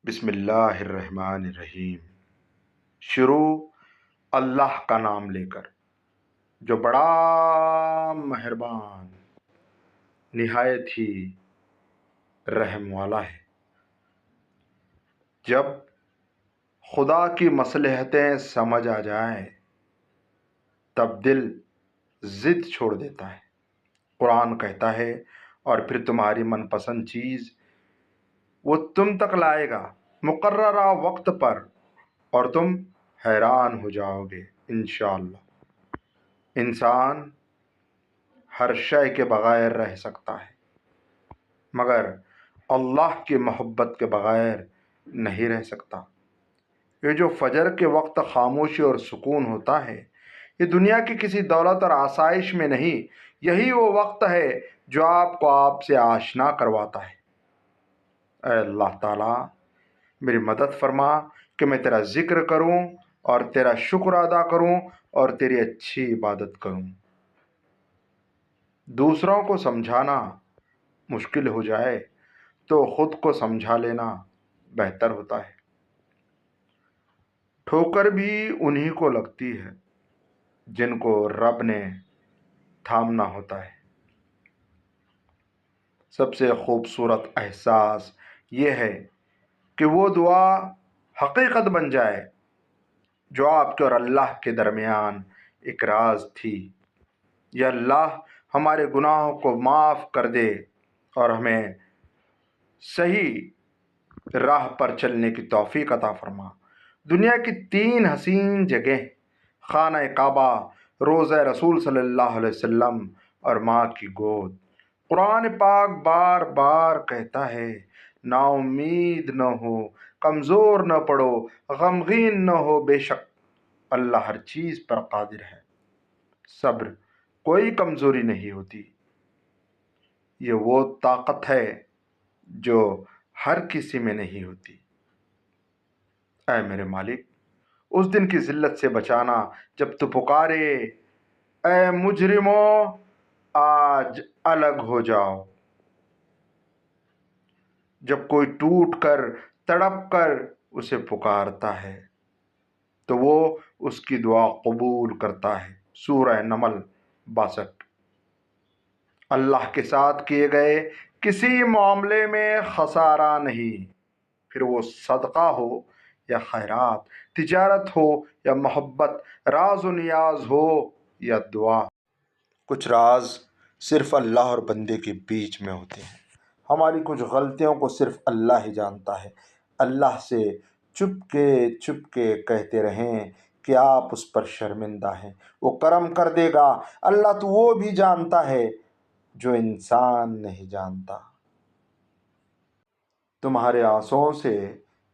بسم اللہ الرحمن الرحیم۔ شروع اللہ کا نام لے کر جو بڑا مہربان نہایت ہی رحم والا ہے۔ جب خدا کی مصلحتیں سمجھ آ جائیں تب دل ضد چھوڑ دیتا ہے۔ قرآن کہتا ہے اور پھر تمہاری من پسند چیز وہ تم تک لائے گا مقررہ وقت پر، اور تم حیران ہو جاؤ گے انشاءاللہ۔ انسان ہر شے کے بغیر رہ سکتا ہے مگر اللہ کی محبت کے بغیر نہیں رہ سکتا۔ یہ جو فجر کے وقت خاموشی اور سکون ہوتا ہے، یہ دنیا کی کسی دولت اور آسائش میں نہیں، یہی وہ وقت ہے جو آپ کو آپ سے آشنا کرواتا ہے۔ اے اللہ تعالیٰ، میری مدد فرما کہ میں تیرا ذکر کروں اور تیرا شکر ادا کروں اور تیری اچھی عبادت کروں۔ دوسروں کو سمجھانا مشکل ہو جائے تو خود کو سمجھا لینا بہتر ہوتا ہے۔ ٹھوکر بھی انہی کو لگتی ہے جن کو رب نے تھامنا ہوتا ہے۔ سب سے خوبصورت احساس یہ ہے کہ وہ دعا حقیقت بن جائے جو آپ کے اور اللہ کے درمیان ایک راز تھی۔ یا اللہ ہمارے گناہوں کو معاف کر دے اور ہمیں صحیح راہ پر چلنے کی توفیق عطا فرما۔ دنیا کی تین حسین جگہیں، خانہ کعبہ، روضہ رسول صلی اللہ علیہ وسلم اور ماں کی گود۔ قرآن پاک بار بار کہتا ہے نا امید نہ ہو، کمزور نہ پڑو، غمگین نہ ہو، بے شک اللہ ہر چیز پر قادر ہے۔ صبر کوئی کمزوری نہیں ہوتی، یہ وہ طاقت ہے جو ہر کسی میں نہیں ہوتی۔ اے میرے مالک، اس دن کی ذلت سے بچانا جب تو پکارے اے مجرموں آج الگ ہو جاؤ۔ جب کوئی ٹوٹ کر تڑپ کر اسے پکارتا ہے تو وہ اس کی دعا قبول کرتا ہے۔ سورہ نمل 62۔ اللہ کے ساتھ کیے گئے کسی معاملے میں خسارہ نہیں، پھر وہ صدقہ ہو یا خیرات، تجارت ہو یا محبت، راز و نیاز ہو یا دعا۔ کچھ راز صرف اللہ اور بندے کے بیچ میں ہوتے ہیں۔ ہماری کچھ غلطیوں کو صرف اللہ ہی جانتا ہے۔ اللہ سے چپ کے کہتے رہیں کہ آپ اس پر شرمندہ ہیں، وہ کرم کر دے گا۔ اللہ تو وہ بھی جانتا ہے جو انسان نہیں جانتا۔ تمہارے آنسوؤں سے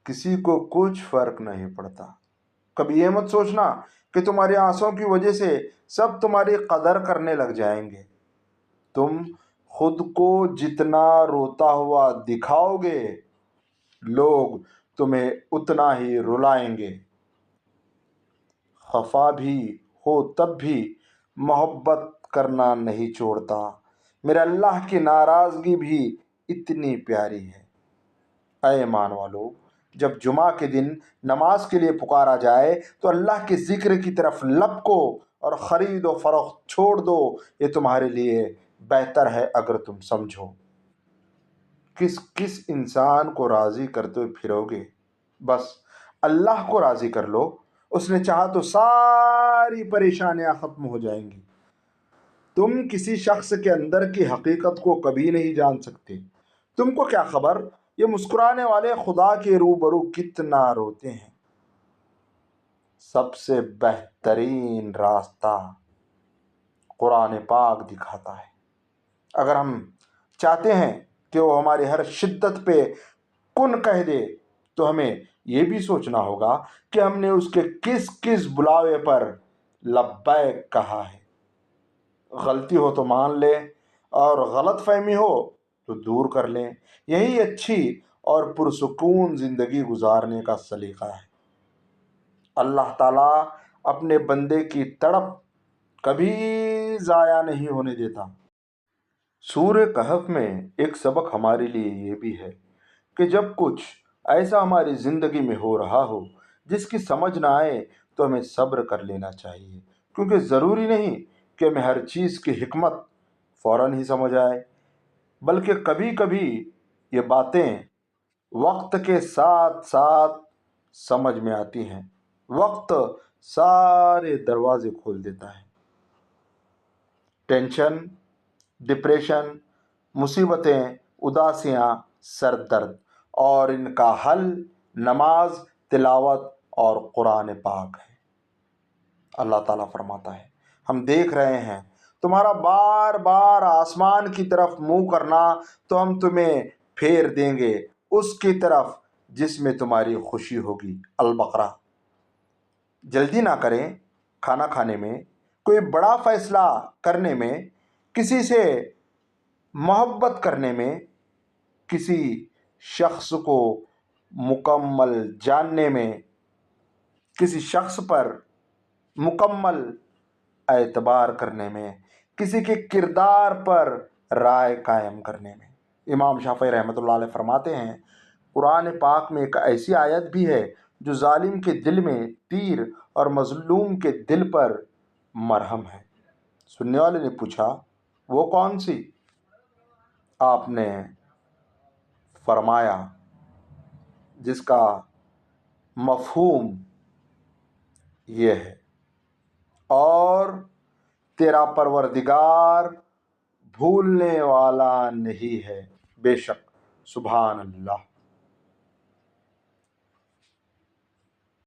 کسی کو کچھ فرق نہیں پڑتا۔ کبھی یہ مت سوچنا کہ تمہارے آنسوؤں کی وجہ سے سب تمہاری قدر کرنے لگ جائیں گے۔ تم خود کو جتنا روتا ہوا دکھاؤ گے، لوگ تمہیں اتنا ہی رلائیں گے۔ خفا بھی ہو تب بھی محبت کرنا نہیں چھوڑتا۔ میرے اللہ کی ناراضگی بھی اتنی پیاری ہے۔ اے ایمان والو، جب جمعہ کے دن نماز کے لیے پکارا جائے تو اللہ کے ذکر کی طرف لپکو اور خرید و فروخت چھوڑ دو، یہ تمہارے لیے بہتر ہے اگر تم سمجھو۔ کس انسان کو راضی کرتے پھرو گے؟ بس اللہ کو راضی کر لو، اس نے چاہا تو ساری پریشانیاں ختم ہو جائیں گی۔ تم کسی شخص کے اندر کی حقیقت کو کبھی نہیں جان سکتے۔ تم کو کیا خبر یہ مسکرانے والے خدا کے روبرو کتنا روتے ہیں۔ سب سے بہترین راستہ قرآن پاک دکھاتا ہے۔ اگر ہم چاہتے ہیں کہ وہ ہماری ہر شدت پہ کن کہہ دے تو ہمیں یہ بھی سوچنا ہوگا کہ ہم نے اس کے کس کس بلاوے پر لبیک کہا ہے۔ غلطی ہو تو مان لیں اور غلط فہمی ہو تو دور کر لیں، یہی اچھی اور پرسکون زندگی گزارنے کا سلیقہ ہے۔ اللہ تعالیٰ اپنے بندے کی تڑپ کبھی ضائع نہیں ہونے دیتا۔ سورہ کہف میں ایک سبق ہمارے لیے یہ بھی ہے کہ جب کچھ ایسا ہماری زندگی میں ہو رہا ہو جس کی سمجھ نہ آئے تو ہمیں صبر کر لینا چاہیے، کیونکہ ضروری نہیں کہ ہمیں ہر چیز کی حکمت فوراً ہی سمجھ آئے، بلکہ کبھی کبھی یہ باتیں وقت کے ساتھ ساتھ سمجھ میں آتی ہیں۔ وقت سارے دروازے کھول دیتا ہے۔ ٹینشن، ڈپریشن، مصیبتیں، اداسیاں، سر درد، اور ان کا حل نماز، تلاوت اور قرآن پاک ہے۔ اللہ تعالیٰ فرماتا ہے، ہم دیکھ رہے ہیں تمہارا بار بار آسمان کی طرف منہ کرنا، تو ہم تمہیں پھیر دیں گے اس کی طرف جس میں تمہاری خوشی ہوگی۔ البقرہ۔ جلدی نہ کریں کھانا کھانے میں، کوئی بڑا فیصلہ کرنے میں، کسی سے محبت کرنے میں، کسی شخص کو مکمل جاننے میں، کسی شخص پر مکمل اعتبار کرنے میں، کسی کے کردار پر رائے قائم کرنے میں۔ امام شافعی رحمۃ اللہ علیہ فرماتے ہیں، قرآن پاک میں ایک ایسی آیت بھی ہے جو ظالم کے دل میں تیر اور مظلوم کے دل پر مرہم ہے۔ سننے والے نے پوچھا، وہ کون سی؟ آپ نے فرمایا، جس کا مفہوم یہ ہے، اور تیرا پروردگار بھولنے والا نہیں ہے، بے شک۔ سبحان اللہ۔